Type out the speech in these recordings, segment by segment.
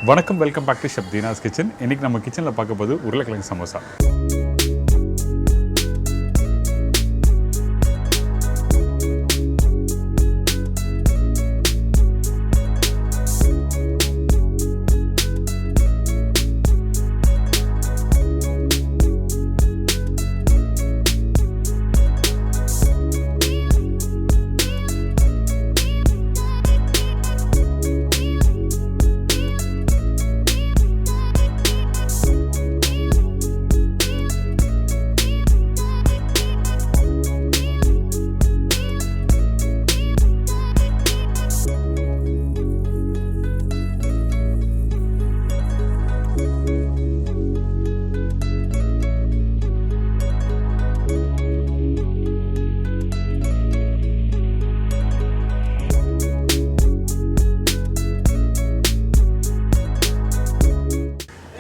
வணக்கம், welcome back to chef Deena's kitchen. இன்றைக்கி நம்ம கிச்சனில் பார்க்க போது உருளைக்கிழங்கு சமோசா.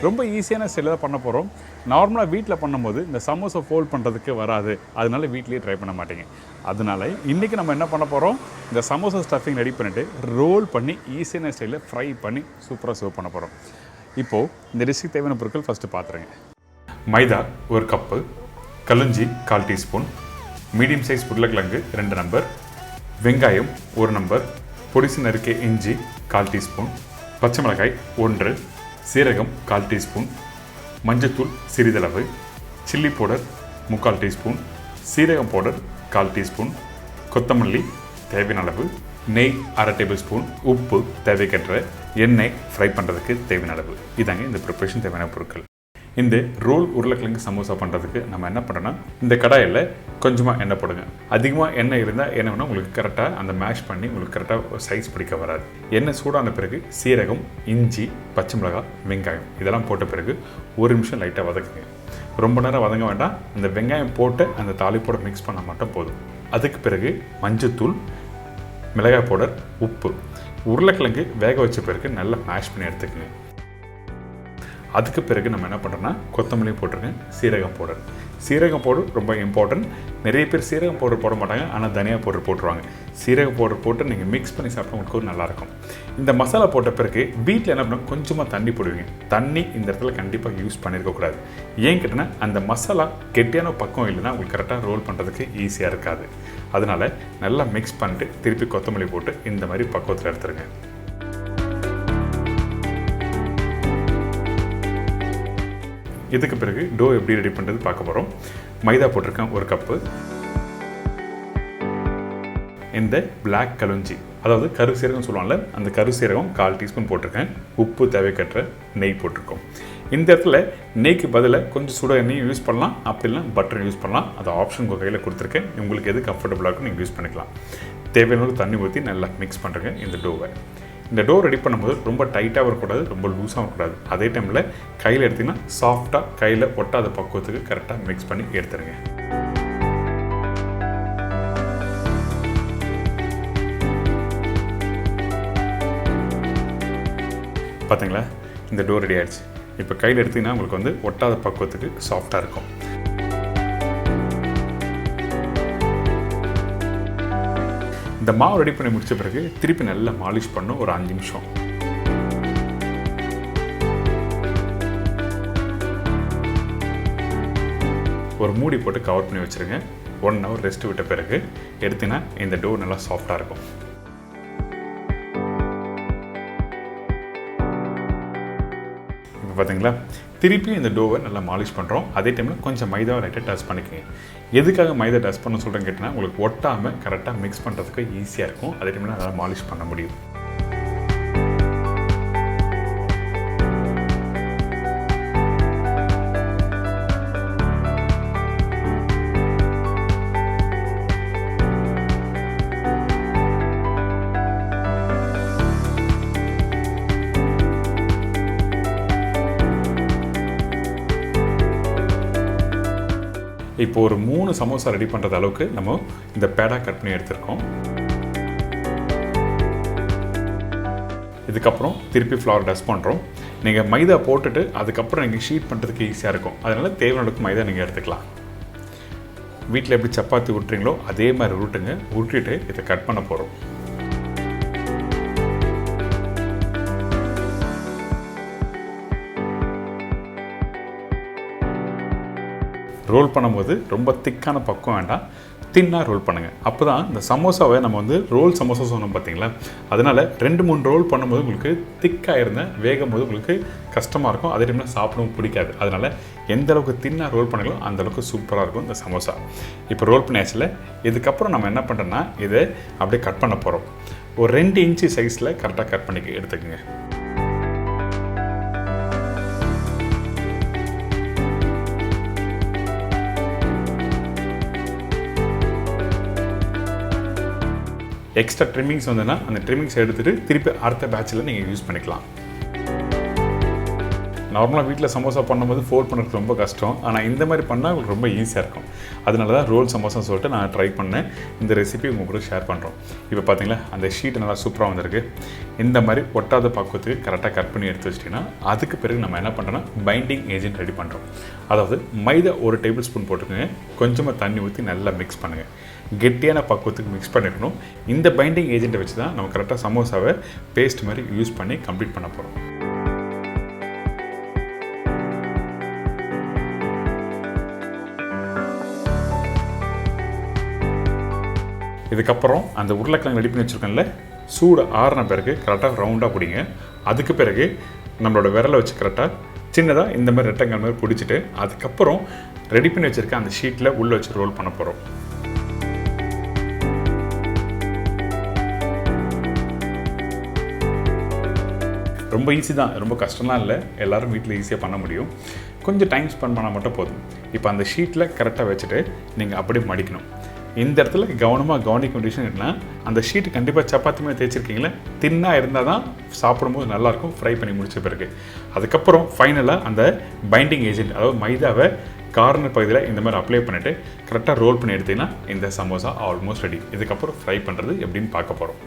ரொம்ப ஈஸியான ஸ்டைலில் தான் பண்ண போகிறோம். நார்மலாக வீட்டில் பண்ணும்போது இந்த சமோசா ஃபோல்ட் பண்ணுறதுக்கு வராது, அதனால வீட்லேயே ட்ரை பண்ண மாட்டேங்க. அதனால இன்றைக்கி நம்ம என்ன பண்ண போகிறோம், இந்த சமோசா ஸ்டஃபிங் ரெடி பண்ணிவிட்டு ரோல் பண்ணி ஈஸியான ஸ்டைலில் ஃப்ரை பண்ணி சூப்பராக சர்வ் பண்ண போகிறோம். இப்போது இந்த டிஷ்ஷுக்கு தேவையான பொருட்கள் ஃபஸ்ட்டு பார்த்துருங்க. மைதா 1 கப்பு, கலுஞ்சி 1/4 டீஸ்பூன், மீடியம் சைஸ் உருளைக்கிழங்கு 2 நம்பர், வெங்காயம் 1 நம்பர், பொடிசு நறுக்கிய இஞ்சி 1/4 டீஸ்பூன், பச்சை மிளகாய் 1, சீரகம் 1/4 டீஸ்பூன், மஞ்சத்தூள் சிறிதளவு, சில்லி பவுடர் 3/4 டீஸ்பூன், சீரகம் பவுடர் 1/4 டீஸ்பூன், கொத்தமல்லி தேவையான அளவு, நெய் 1/2 டேபிள் ஸ்பூன், உப்பு தேவைக்கேற்ற, எண்ணெய் ஃப்ரை பண்ணுறதுக்கு தேவையான அளவு. இதாங்க இந்த ப்ரிப்பரேஷன் தேவையான பொருட்கள். இந்த ரோல் உருளைக்கிழங்கு சமோசா பண்ணுறதுக்கு நம்ம என்ன பண்ணுறோன்னா, இந்த கடாயில் கொஞ்சமாக எண்ணெய் போடுங்க. அதிகமாக எண்ணெய் இருந்தால் என்ன வேணால் உங்களுக்கு கரெக்டாக அந்த மேஷ் பண்ணி உங்களுக்கு கரெக்டாக சைஸ் பிடிக்க வராது. எண்ணெய் சூடான பிறகு சீரகம், இஞ்சி, பச்சை மிளகாய், வெங்காயம் இதெல்லாம் போட்ட பிறகு 1 நிமிஷம் லைட்டாக வதக்குங்க. ரொம்ப நேரம் வதங்க வேண்டாம். அந்த வெங்காயம் போட்டு அந்த தாளிப்போட மிக்ஸ் பண்ணால் மட்டும் போதும். அதுக்கு பிறகு மஞ்சத்தூள், மிளகாய் பவுடர், உப்பு, உருளைக்கிழங்கு வேக வச்ச பிறகு நல்லா மேஷ் பண்ணி எடுத்துக்கங்க. அதுக்கு பிறகு நம்ம என்ன பண்ணுறோன்னா, கொத்தமல்லி போட்டிருக்கேன், சீரகம் பவுடர் ரொம்ப இம்பார்ட்டன்ட். நிறைய பேர் சீரகம் பவுடர் போட மாட்டாங்க, ஆனால் தனியா பவுடர் போட்டுருவாங்க. சீரகம் பவுடர் போட்டு நீங்கள் மிக்ஸ் பண்ணி சாப்பிட்டா உங்களுக்கு நல்லாயிருக்கும். இந்த மசாலா போட்ட பிறகு வீட்டில் என்ன பண்ணணும், கொஞ்சமாக தண்ணி போடுவீங்க. தண்ணி இந்த இடத்துல கண்டிப்பாக யூஸ் பண்ணியிருக்கக்கூடாது. ஏன் கேட்டோன்னா, அந்த மசாலா கெட்டியான பக்கம் இல்லைன்னா உங்களுக்கு கரெக்டாக ரோல் பண்ணுறதுக்கு ஈஸியாக இருக்காது. அதனால் நல்லா மிக்ஸ் பண்ணிட்டு திருப்பி கொத்தமல்லி போட்டு இந்த மாதிரி பக்குவத்தில் எடுத்துருங்க. இதுக்கு பிறகு டோ எப்படி ரெடி பண்ணுறது பார்க்க போகிறோம். மைதா போட்டிருக்கேன் 1 கப்பு. இந்த பிளாக் கலுஞ்சி, அதாவது கருசீரகம் சொல்லுவாங்கள்ல, அந்த கருசீரகம் 1/4 டீஸ்பூன் போட்டிருக்கேன். உப்பு தேவைக்கற்ற, நெய் போட்டிருக்கோம். இந்த இடத்துல நெய்க்கு பதிலாக கொஞ்சம் சுட எண்ணெய் யூஸ் பண்ணலாம், அப்படி இல்லைனா பட்டர் யூஸ் பண்ணலாம். அது ஆப்ஷன் உங்கள் கையில் கொடுத்துருக்கேன். உங்களுக்கு எது கம்ஃபர்டபுளாக இருக்கும் நீங்கள் யூஸ் பண்ணிக்கலாம். தேவையான தண்ணி ஊற்றி நல்லா மிக்ஸ் பண்ணுறேங்க இந்த டோவை. இந்த டோ ரெடி பண்ணும்போது ரொம்ப டைட்டாகவும் இருக்கக்கூடாது, ரொம்ப லூஸாகவும் இருக்கக்கூடாது. அதே டைமில் கையில் எடுத்திங்கன்னா சாஃப்டாக கையில் ஒட்டாத பக்குவத்துக்கு கரெக்டாக மிக்ஸ் பண்ணி எடுத்துருங்க. பார்த்தீங்களா, இந்த டோ ரெடி ஆகிடுச்சு. இப்போ கையில் எடுத்திங்கன்னா உங்களுக்கு ஒட்டாத பக்குவத்துக்கு சாஃப்டாக இருக்கும். இந்த மாவு ரெடி பண்ணி முடித்த பிறகு திருப்பி நல்லா மாலிஷ் பண்ணணும் ஒரு 5 நிமிஷம். ஒரு மூடி போட்டு கவர் பண்ணி வச்சுருங்க. 1 ஹவர் ரெஸ்ட் விட்ட பிறகு எடுத்திங்கன்னா இந்த டோ நல்லா சாஃப்டாக இருக்கும். இப்போ பார்த்தீங்களா, திருப்பி இந்த டோவை நல்லா மாலிஷ் பண்ணுறோம். அதே டைமில் கொஞ்சம் மைதாவை லைட்டாக டச் பண்ணிக்கோங்க. எதுக்காக மைதா டச் பண்ண சொல்கிறேன்னு கேட்டிங்கன்னா, உங்களுக்கு ஒட்டாமல் கரெக்டாக மிக்ஸ் பண்ணுறதுக்கு ஈஸியாக இருக்கும். அதே டைமில் அதனால் மாலிஷ் பண்ண முடியும். இப்போ ஒரு 3 சமோசா ரெடி பண்ணுறது அளவுக்கு நம்ம இந்த பேடா கட் பண்ணி எடுத்துருக்கோம். இதுக்கப்புறம் திருப்பி ஃப்ளவர் டஸ்ட் பண்ணுறோம். நீங்கள் மைதா போட்டுட்டு அதுக்கப்புறம் நீங்கள் ஷீட் பண்ணுறதுக்கு ஈஸியாக இருக்கும். அதனால் தேவையான அளவுக்கு மைதா நீங்கள் எடுத்துக்கலாம். வீட்டில் எப்படி சப்பாத்தி உருட்டுறீங்களோ அதே மாதிரி உருட்டுங்க. உருட்டிட்டு இதை கட் பண்ண போகிறோம். ரோல் பண்ணும்போது ரொம்ப திக்கான பக்கம் வேண்டாம், தின்னாக ரோல் பண்ணுங்கள். அப்போ தான் இந்த சமோசாவை நம்ம வந்து ரோல் சமோசா சொன்னோம் பார்த்தீங்களா, அதனால் 2-3 ரோல் பண்ணும்போது உங்களுக்கு திக்காக இருந்தால் வேகும் போது உங்களுக்கு கஷ்டமாக இருக்கும், அதே டைமில் சாப்பிடவும் பிடிக்காது. அதனால் எந்த அளவுக்கு தின்னாக ரோல் பண்ணுங்களோ அந்தளவுக்கு சூப்பராக இருக்கும் இந்த சமோசா. இப்போ ரோல் பண்ணியாச்சில் இதுக்கப்புறம் நம்ம என்ன பண்ணுறோன்னா இதை அப்படியே கட் பண்ண போகிறோம். ஒரு 2 இன்ச்சு சைஸில் கரெக்டாக கட் பண்ணி எடுத்துக்கோங்க. எக்ஸ்ட்ரா ட்ரிம்மிங்ஸ் வந்ததுன்னா அந்த ட்ரிம்மிங்ஸ் எடுத்துகிட்டு திருப்பி அடுத்த பேட்சில் நீங்கள் யூஸ் பண்ணிக்கலாம். நார்மலாக வீட்டில் சமோசா பண்ணும்போது ஃபோல்ட் பண்ணுறது ரொம்ப கஷ்டம், ஆனால் இந்த மாதிரி பண்ணால் உங்களுக்கு ரொம்ப ஈஸியாக இருக்கும். அதனால தான் ரோல் சமோசான்னு சொல்லிட்டு நான் ட்ரை பண்ணேன். இந்த ரெசிபி உங்கள் கூட ஷேர் பண்ணுறோம். இப்போ பார்த்தீங்களா அந்த ஷீட் நல்லா சூப்பராக வந்திருக்கு. இந்த மாதிரி ஒட்டாத பக்குவத்துக்கு கரெக்டாக கட் பண்ணி எடுத்து வச்சிட்டிங்கன்னா அதுக்கு பிறகு நம்ம என்ன பண்ணுறோன்னா பைண்டிங் ஏஜென்ட் ரெடி பண்ணுறோம். அதாவது மைதா 1 டேபிள் ஸ்பூன் போட்டுக்கோங்க, கொஞ்சமாக தண்ணி ஊற்றி நல்லா மிக்ஸ் பண்ணுங்கள். கெட்டியான பக்குவத்துக்கு மிக்ஸ் பண்ணிடணும். இந்த பைண்டிங் ஏஜென்ட்டை வச்சு தான் நம்ம கரெக்டாக சமோசாவை பேஸ்ட் மாதிரி யூஸ் பண்ணி கம்ப்ளீட் பண்ண போகிறோம். இதுக்கப்புறம் அந்த உருளைக்கிழங்கு ரெடி பண்ணி வச்சுருக்கோம்ல, சூடு ஆறின பிறகு கரெக்டாக ரவுண்டாக பிடிங்க. அதுக்கு பிறகு நம்மளோட விரலை வச்சு கரெக்டாக சின்னதாக இந்த மாதிரி ரெட்டங்கள் மாதிரி பிடிச்சிட்டு அதுக்கப்புறம் ரெடி பண்ணி வச்சுருக்க அந்த ஷீட்டில் உள்ளே வச்சு ரோல் பண்ண போகிறோம். ரொம்ப ஈஸி தான், ரொம்ப கஷ்டம்லாம் இல்லை, எல்லோரும் வீட்டில் ஈஸியாக பண்ண முடியும். கொஞ்சம் டைம் ஸ்பெண்ட் பண்ணால் மட்டும் போதும். இப்போ அந்த ஷீட்டில் கரெக்டாக வச்சுட்டு நீங்கள் அப்படியே மடிக்கணும். இந்த இடத்துல கவனமாக கவனிக்க வேண்டிய விஷயம் என்னன்னா, அந்த ஷீட்டு கண்டிப்பாக சப்பாத்தி மாதிரி தேய்ச்சிருக்கீங்களே, தின்னாக இருந்தால் தான் சாப்பிடும்போது நல்லாயிருக்கும் ஃப்ரை பண்ணி முடிச்ச பிறகு. அதுக்கப்புறம் ஃபைனலாக அந்த பைண்டிங் ஏஜென்ட் அதாவது மைதாவை கார்னர் பகுதியில் இந்த மாதிரி அப்ளை பண்ணிவிட்டு கரெக்டாக ரோல் பண்ணி எடுத்திங்கன்னா இந்த சமோசா ஆல்மோஸ்ட் ரெடி. இதுக்கப்புறம் ஃப்ரை பண்ணுறது எப்படின்னு பார்க்க போகிறோம்.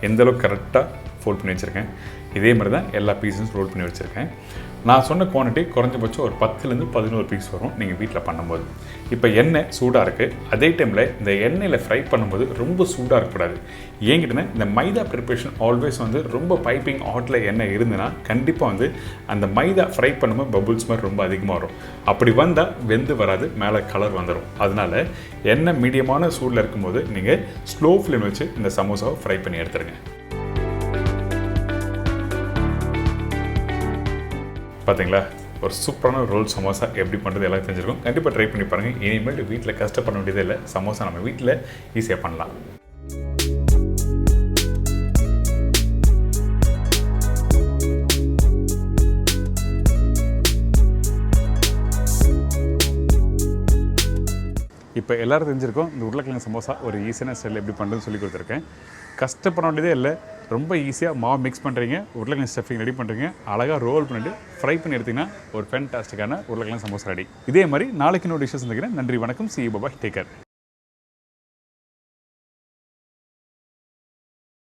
எந்த அளவுக்கு கரெக்டாக ஃபோல்ட் பண்ணி வச்சுருக்கேன், இதே மாதிரி தான் எல்லா பீஸும் ரோல் பண்ணி வச்சுருக்கேன். நான் சொன்ன குவான்டிட்டி குறைஞ்சபட்சம் ஒரு 10லேருந்து 11 பீஸ் வரும் நீங்கள் வீட்டில் பண்ணும்போது. இப்போ எண்ணெய் சூடாக இருக்குது, அதே டைமில் இந்த எண்ணெயில் ஃப்ரை பண்ணும்போது ரொம்ப சூடாக இருக்கக்கூடாது. ஏங்கிட்டனா இந்த மைதா ப்ரிப்ரேஷன் ஆல்வேஸ் வந்து ரொம்ப பைப்பிங் ஹாட்டில் எண்ணெய் இருந்துன்னா கண்டிப்பாக வந்து அந்த மைதா ஃப்ரை பண்ணும்போது பபுள்ஸ் மாதிரி ரொம்ப அதிகமாக வரும். அப்படி வந்தால் வெந்து வராது, மேலே கலர் வந்துடும். அதனால் எண்ணெய் மீடியமான சூடில் இருக்கும்போது நீங்கள் ஸ்லோ ஃப்ளேம் வச்சு இந்த சமோசாவை ஃப்ரை பண்ணி எடுத்துருங்க. பார்த்தீங்களா, ஒரு சூப்பரான ரோல் சமோசா எப்படி பண்ணுறது எல்லாம் தெரிஞ்சிருக்கும். கண்டிப்பாக ட்ரை பண்ணி பாருங்கள். இனிமேல் வீட்டில் கஷ்டப்பட வேண்டியதே இல்லை, சமோசா நம்ம வீட்டில் ஈஸியாக பண்ணலாம். இப்போ எல்லோரும் தெரிஞ்சிருக்கோம் இந்த உருளைக்கிழங்கு சமோசா ஒரு ஈஸியான ஸ்டைலில் எப்படி பண்ணுறதுன்னு சொல்லி கொடுத்துருக்கேன். கஷ்டப்பட வேண்டியதே இல்லை, ரொம்ப ஈஸியாக மாவு மிக்ஸ் பண்ணுறீங்க, உருளைக்கிழங்கு ஸ்டஃபிங் ரெடி பண்ணுறீங்க, அழகாக ரோல் பண்ணிவிட்டு ஃப்ரை பண்ணி எடுத்திங்கன்னா ஒரு ஃபேன்டாஸ்டிக்கான உருளைக்கிழங்கு சமோசா ரெடி. இதே மாதிரி நாளைக்கு இன்னொரு டிஷ்ஷஸ் வந்துக்கிறேன். நன்றி, வணக்கம், see you, bye bye, take care.